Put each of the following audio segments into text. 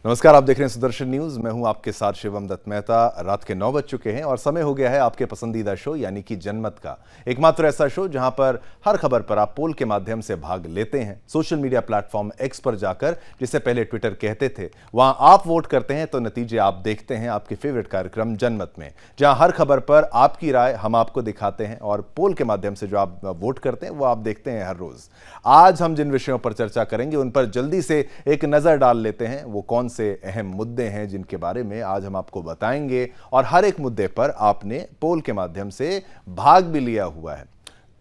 नमस्कार, आप देख रहे हैं सुदर्शन न्यूज। मैं हूं आपके साथ शिवम दत्त मेहता। रात के 9 बज चुके हैं और समय हो गया है आपके पसंदीदा शो यानी कि जनमत का, एकमात्र ऐसा शो जहां पर हर खबर पर आप पोल के माध्यम से भाग लेते हैं। सोशल मीडिया प्लेटफॉर्म एक्स पर जाकर, जिसे पहले ट्विटर कहते थे, वहां आप वोट करते हैं तो नतीजे आप देखते हैं आपके फेवरेट कार्यक्रम जनमत में, जहां हर खबर पर आपकी राय हम आपको दिखाते हैं और पोल के माध्यम से जो आप वोट करते हैं वो आप देखते हैं हर रोज। आज हम जिन विषयों पर चर्चा करेंगे उन पर जल्दी से एक नजर डाल लेते हैं। वो कौन से अहम मुद्दे हैं जिनके बारे में आज हम आपको बताएंगे और हर एक मुद्दे पर आपने पोल के माध्यम से भाग भी लिया हुआ है।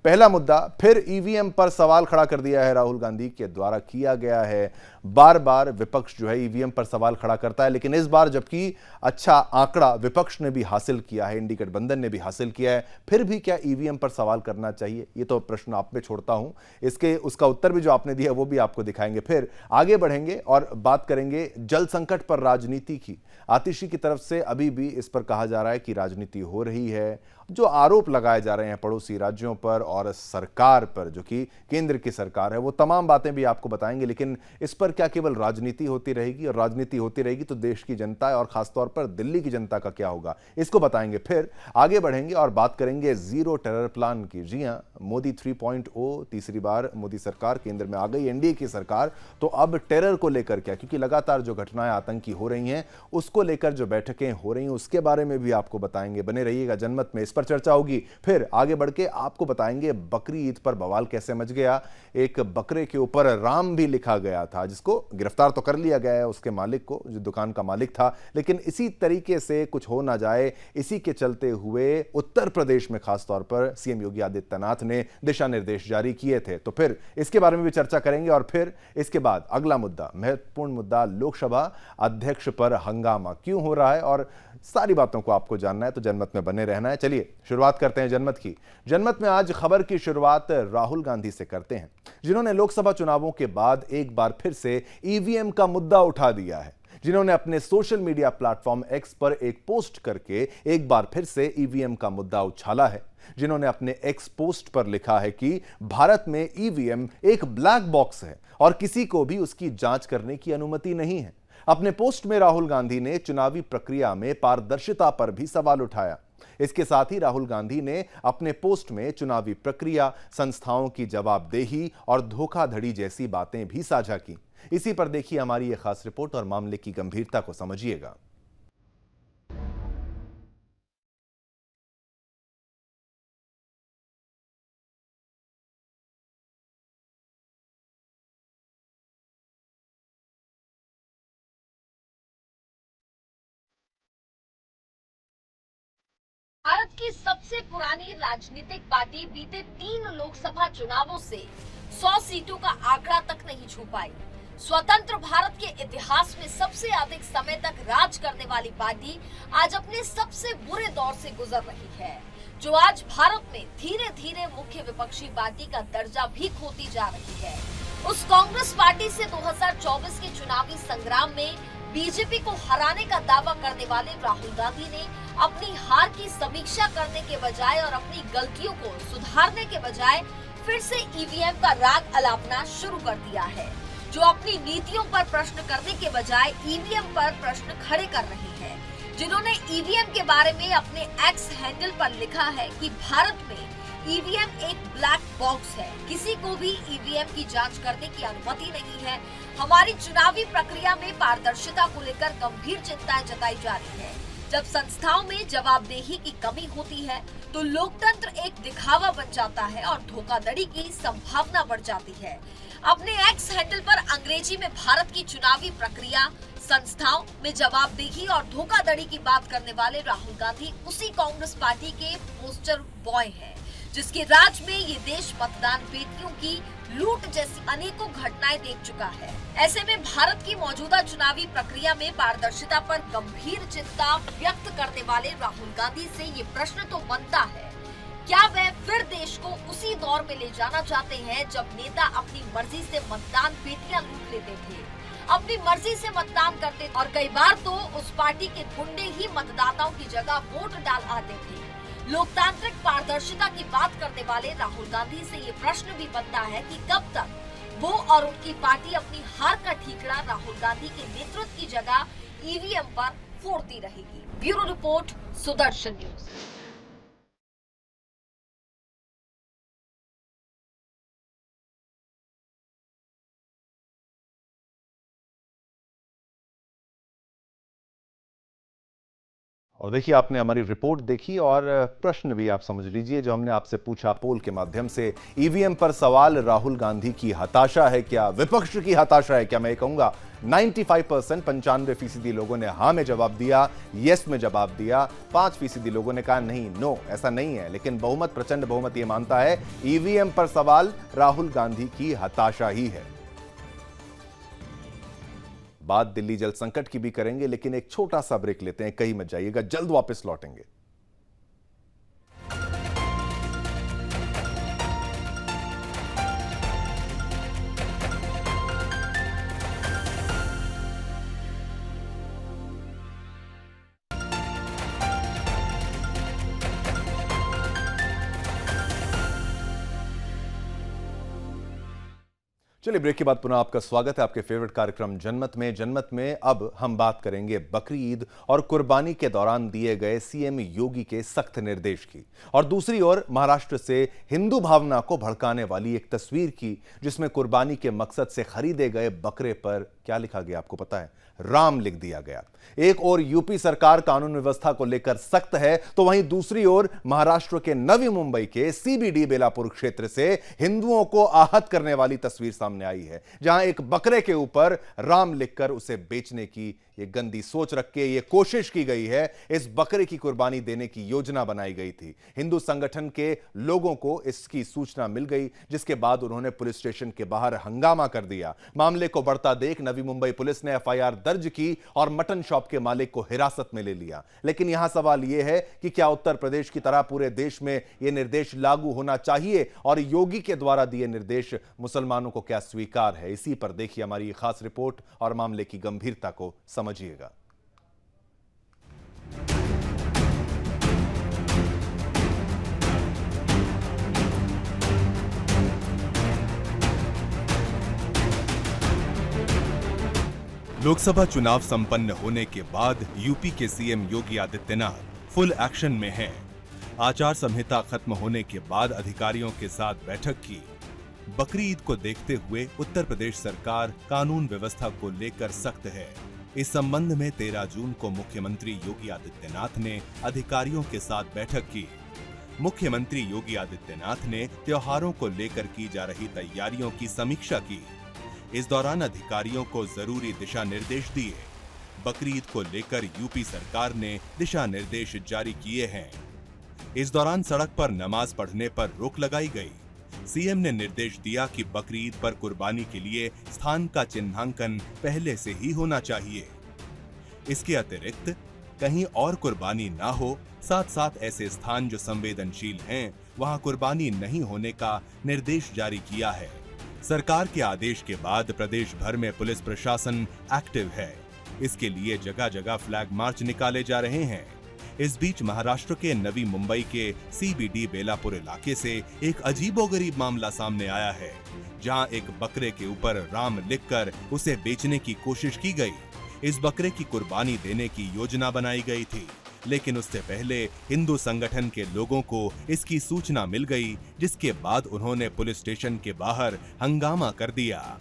पहला मुद्दा, फिर ईवीएम पर सवाल खड़ा कर दिया है राहुल गांधी के द्वारा किया गया है। बार बार विपक्ष जो है ईवीएम पर सवाल खड़ा करता है, लेकिन इस बार जबकि अच्छा आंकड़ा विपक्ष ने भी हासिल किया है, इंडी गठबंधन ने भी हासिल किया है, फिर भी क्या ईवीएम पर सवाल करना चाहिए? ये तो प्रश्न आप पे छोड़ता हूं। उसका उत्तर भी जो आपने दिया वो भी आपको दिखाएंगे। फिर आगे बढ़ेंगे और बात करेंगे जल संकट पर राजनीति की। आतिशी की तरफ से अभी भी इस पर कहा जा रहा है कि राजनीति हो रही है। जो आरोप लगाए जा रहे हैं पड़ोसी राज्यों पर और सरकार पर, जो कि केंद्र की सरकार है, वो तमाम बातें भी आपको बताएंगे। लेकिन इस पर क्या केवल राजनीति होती रहेगी? और राजनीति होती रहेगी तो देश की जनता और खासतौर पर दिल्ली की जनता का क्या होगा, इसको बताएंगे। फिर आगे बढ़ेंगे और बात करेंगे जीरो टेरर प्लान की। जी हां, मोदी 3.0, तीसरी बार मोदी सरकार केंद्र में आ गई, एनडीए की सरकार। तो अब टेरर को लेकर क्या, क्योंकि लगातार जो घटनाएं आतंकी हो रही हैं उसको लेकर जो बैठकें हो रही हैं उसके बारे में भी आपको बताएंगे। बने रहिएगा जनमत में, इस पर चर्चा होगी। फिर आगे बढ़ के आपको बताएंगे बकरी ईद पर बवाल कैसे मच गया। एक बकरे के ऊपर राम भी लिखा गया था, जिसको गिरफ्तार तो कर लिया गया है, उसके मालिक को, जो दुकान का मालिक था। लेकिन इसी तरीके से कुछ हो ना जाए, इसी के चलते हुए उत्तर प्रदेश में खासतौर पर सीएम योगी आदित्यनाथ ने दिशा निर्देश जारी किए थे। तो फिर इसके बारे में भी चर्चा करेंगे। और फिर इसके बाद अगला मुद्दा, महत्वपूर्ण मुद्दा, लोकसभा अध्यक्ष पर हंगामा क्यों हो रहा है, और सारी बातों को आपको जानना है तो जनमत में बने रहना है। चलिए शुरुआत करते हैं जनमत की। जनमत में आज खबर की शुरुआत राहुल गांधी से करते हैं, जिन्होंने लोकसभा चुनावों के बाद एक बार फिर से ईवीएम का मुद्दा उठा दिया है, जिन्होंने अपने सोशल मीडिया प्लेटफॉर्म एक्स पर एक पोस्ट करके एक बार फिर से ईवीएम का मुद्दा उछाला है, जिन्होंने अपने एक्स पोस्ट पर लिखा है कि भारत में ईवीएम एक ब्लैक बॉक्स है और किसी को भी उसकी जांच करने की अनुमति नहीं है। अपने पोस्ट में राहुल गांधी ने चुनावी प्रक्रिया में पारदर्शिता पर भी सवाल उठाया। इसके साथ ही राहुल गांधी ने अपने पोस्ट में चुनावी प्रक्रिया, संस्थाओं की जवाबदेही और धोखाधड़ी जैसी बातें भी साझा की। इसी पर देखिए हमारी यह खास रिपोर्ट और मामले की गंभीरता को समझिएगा। भारत की सबसे पुरानी राजनीतिक पार्टी बीते 3 लोकसभा चुनावों से 100 सीटों का आंकड़ा तक नहीं छू पाई। स्वतंत्र भारत के इतिहास में सबसे अधिक समय तक राज करने वाली पार्टी आज अपने सबसे बुरे दौर से गुजर रही है, जो आज भारत में धीरे धीरे मुख्य विपक्षी पार्टी का दर्जा भी खोती जा रही है। उस कांग्रेस पार्टी से 2024 के चुनावी संग्राम में बीजेपी को हराने का दावा करने वाले राहुल गांधी ने अपनी हार की समीक्षा करने के बजाय और अपनी गलतियों को सुधारने के बजाय फिर से ईवीएम का राग अलापना शुरू कर दिया है, जो अपनी नीतियों पर प्रश्न करने के बजाय ईवीएम पर प्रश्न खड़े कर रही है। जिन्होंने ईवीएम के बारे में अपने एक्स हैंडल पर लिखा है कि भारत में ईवीएम एक ब्लैक बॉक्स है, किसी को भी ईवीएम की जांच करने की अनुमति नहीं है। हमारी चुनावी प्रक्रिया में पारदर्शिता को लेकर गंभीर चिंताएं जताई जा रही है। जब संस्थाओं में जवाबदेही की कमी होती है तो लोकतंत्र एक दिखावा बन जाता है और धोखाधड़ी की संभावना बढ़ जाती है। अपने एक्स हैंडल पर अंग्रेजी में भारत की चुनावी प्रक्रिया, संस्थाओं में जवाबदेही और धोखाधड़ी की बात करने वाले राहुल गांधी उसी कांग्रेस पार्टी के पोस्टर बॉय हैं, जिसके राज में ये देश मतदान पेटियों की लूट जैसी अनेकों घटनाएं देख चुका है। ऐसे में भारत की मौजूदा चुनावी प्रक्रिया में पारदर्शिता पर गंभीर चिंता व्यक्त करने वाले राहुल गांधी से ये प्रश्न तो बनता है, क्या वह फिर देश को उसी दौर में ले जाना चाहते हैं जब नेता अपनी मर्जी से मतदान पेटियां लूट लेते थे, अपनी मर्जी से मतदान करते और कई बार तो उस पार्टी के गुंडे ही मतदाताओं की जगह वोट डाल आते थे। लोकतांत्रिक पारदर्शिता की बात करने वाले राहुल गांधी से ये प्रश्न भी बनता है कि कब तक वो और उनकी पार्टी अपनी हार का ठीकरा राहुल गांधी के नेतृत्व की जगह ईवीएम पर फोड़ती रहेगी। Bureau report, Sudarshan news. और देखिए, आपने हमारी रिपोर्ट देखी और प्रश्न भी आप समझ लीजिए जो हमने आपसे पूछा पोल के माध्यम से। ईवीएम पर सवाल राहुल गांधी की हताशा है क्या, विपक्ष की हताशा है क्या? मैं कहूंगा 95% 95% लोगों ने हाँ में जवाब दिया, यस में जवाब दिया। 5% लोगों ने कहा नहीं, नो, ऐसा नहीं है। लेकिन बहुमत, प्रचंड बहुमत ये मानता है ईवीएम पर सवाल राहुल गांधी की हताशा ही है। बात दिल्ली जल संकट की भी करेंगे, लेकिन एक छोटा सा ब्रेक लेते हैं। कहीं मत जाइएगा, जल्द वापस लौटेंगे। चलिए, ब्रेक के बाद पुनः आपका स्वागत है आपके फेवरेट कार्यक्रम जनमत में। जनमत में अब हम बात करेंगे बकरी ईद और कुर्बानी के दौरान दिए गए सीएम योगी के सख्त निर्देश की, और दूसरी ओर महाराष्ट्र से हिंदू भावना को भड़काने वाली एक तस्वीर की, जिसमें कुर्बानी के मकसद से खरीदे गए बकरे पर क्या लिखा गया आपको पता है? राम लिख दिया गया। एक और यूपी सरकार कानून व्यवस्था को लेकर सख्त है, तो वहीं दूसरी ओर महाराष्ट्र के नवी मुंबई के सीबीडी बेलापुर क्षेत्र से हिंदुओं को आहत करने वाली तस्वीर सामने आई है, जहां एक बकरे के ऊपर राम लिखकर उसे बेचने की ये गंदी सोच रख के ये कोशिश की गई है। इस बकरे की कुर्बानी देने की योजना बनाई गई थी। हिंदू संगठन के लोगों को इसकी सूचना मिल गई, जिसके बाद उन्होंने पुलिस स्टेशन के बाहर हंगामा कर दिया। मामले को बढ़ता देख नवी मुंबई पुलिस ने एफआईआर दर्ज की और मटन शॉप के मालिक को हिरासत में ले लिया। लेकिन यहां सवाल यह है कि क्या उत्तर प्रदेश की तरह पूरे देश में यह निर्देश लागू होना चाहिए, और योगी के द्वारा दिए निर्देश मुसलमानों को क्या स्वीकार है? इसी पर देखिए हमारी खास रिपोर्ट और मामले की गंभीरता को समझिएगा। लोकसभा चुनाव संपन्न होने के बाद यूपी के CM Yogi Adityanath full action में हैं। आचार संहिता खत्म होने के बाद अधिकारियों के साथ बैठक की। बकरी ईद को देखते हुए उत्तर प्रदेश सरकार कानून व्यवस्था को लेकर सख्त है। इस संबंध में 13 जून को मुख्यमंत्री योगी आदित्यनाथ ने अधिकारियों के साथ बैठक की। मुख्यमंत्री योगी आदित्यनाथ ने त्योहारों को लेकर की जा रही तैयारियों की समीक्षा की। इस दौरान अधिकारियों को जरूरी दिशा निर्देश दिए। बकरी ईद को लेकर यूपी सरकार ने दिशा निर्देश जारी किए हैं। इस दौरान सड़क पर नमाज पढ़ने पर रोक लगाई गई। सीएम ने निर्देश दिया कि बकरी ईद पर कुर्बानी के लिए स्थान का चिन्हांकन पहले से ही होना चाहिए। इसके अतिरिक्त कहीं और कुर्बानी ना हो, साथ साथ ऐसे स्थान जो संवेदनशील हैं, वहां कुर्बानी नहीं होने का निर्देश जारी किया है। सरकार के आदेश के बाद प्रदेश भर में पुलिस प्रशासन एक्टिव है। इसके लिए जगह जगह फ्लैग मार्च निकाले जा रहे हैं। इस बीच महाराष्ट्र के नवी मुंबई के सीबीडी बेलापुर इलाके से एक अजीबोगरीब मामला सामने आया है, जहां एक बकरे के ऊपर राम लिखकर उसे बेचने की कोशिश की गई। इस बकरे की कुर्बानी देने की योजना बनाई गई थी, लेकिन उससे पहले हिंदू संगठन के लोगों को इसकी सूचना मिल गई, जिसके बाद उन्होंने पुलिस स्टेशन के बाहर हंगामा कर दिया।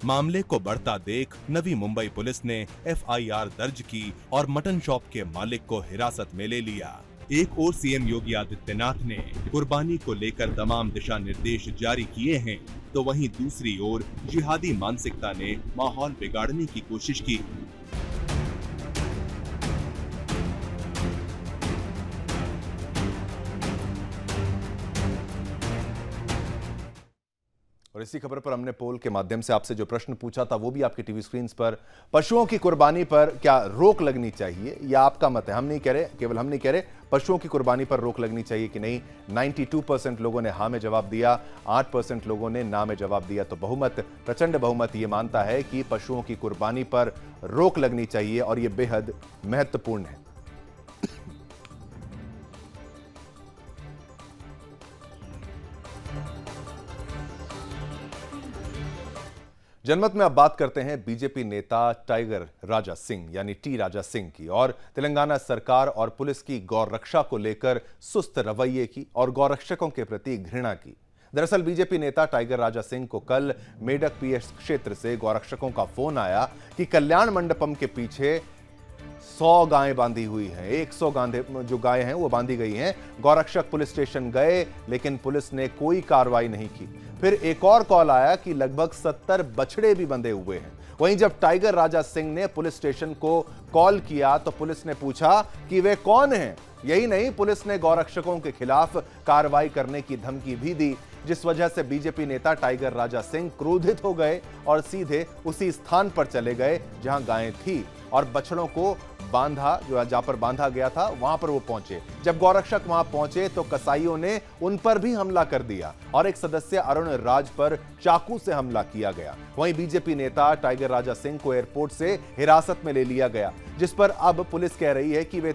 मामले को बढ़ता देख नवी मुंबई पुलिस ने एफआईआर दर्ज की और मटन शॉप के मालिक को हिरासत में ले लिया। एक और सीएम योगी आदित्यनाथ ने कुर्बानी को लेकर तमाम दिशा निर्देश जारी किए हैं, तो वहीं दूसरी ओर जिहादी मानसिकता ने माहौल बिगाड़ने की कोशिश की। और इसी खबर पर हमने पोल के माध्यम से आपसे जो प्रश्न पूछा था वो भी आपकी टीवी स्क्रीन पर। पशुओं की कुर्बानी पर क्या रोक लगनी चाहिए, या आपका मत है? हम नहीं कह रहे, केवल हम नहीं कह रहे, पशुओं की कुर्बानी पर रोक लगनी चाहिए कि नहीं। 92% लोगों ने हाँ में जवाब दिया, 8% लोगों ने ना में जवाब दिया। तो बहुमत, प्रचंड बहुमत ये मानता है कि पशुओं की कुर्बानी पर रोक लगनी चाहिए, और ये बेहद महत्वपूर्ण है। जनमत में अब बात करते हैं बीजेपी नेता टाइगर राजा सिंह यानी टी राजा सिंह की और तेलंगाना सरकार और पुलिस की गौरक्षा को लेकर सुस्त रवैये की और गौरक्षकों के प्रति घृणा की। दरअसल बीजेपी नेता टाइगर राजा सिंह को कल मेडक पीएस क्षेत्र से गौरक्षकों का फोन आया कि कल्याण मंडपम के पीछे 100 गायें बांधी हुई हैं, 100 जो गायें हैं वो बांधी गई हैं। गौरक्षक पुलिस स्टेशन गए लेकिन पुलिस ने कोई कार्रवाई नहीं की। फिर एक और कॉल आया कि लगभग 70 बछड़े भी बंधे हुए हैं। वहीं जब टाइगर राजा सिंह ने पुलिस स्टेशन को कॉल किया तो पुलिस ने पूछा कि वे कौन हैं। यही नहीं, पुलिस ने गौरक्षकों के खिलाफ कार्रवाई करने की धमकी भी दी, जिस वजह से बीजेपी नेता टाइगर राजा सिंह क्रोधित हो गए और सीधे उसी स्थान पर चले गए जहां गायें थी और बछड़ों को जहां पर बांधा गया था वहां पर वो पहुंचे। जब गौरक्षक वहां पहुंचे तो कसाईयों ने उन पर भी हमला कर दिया और एक सदस्य अरुण राज पर चाकू से हमला किया गया। वहीं बीजेपी नेता टाइगर राजा सिंह को एयरपोर्ट से हिरासत में ले लिया गया, जिस पर अब पुलिस कह रही है कि वे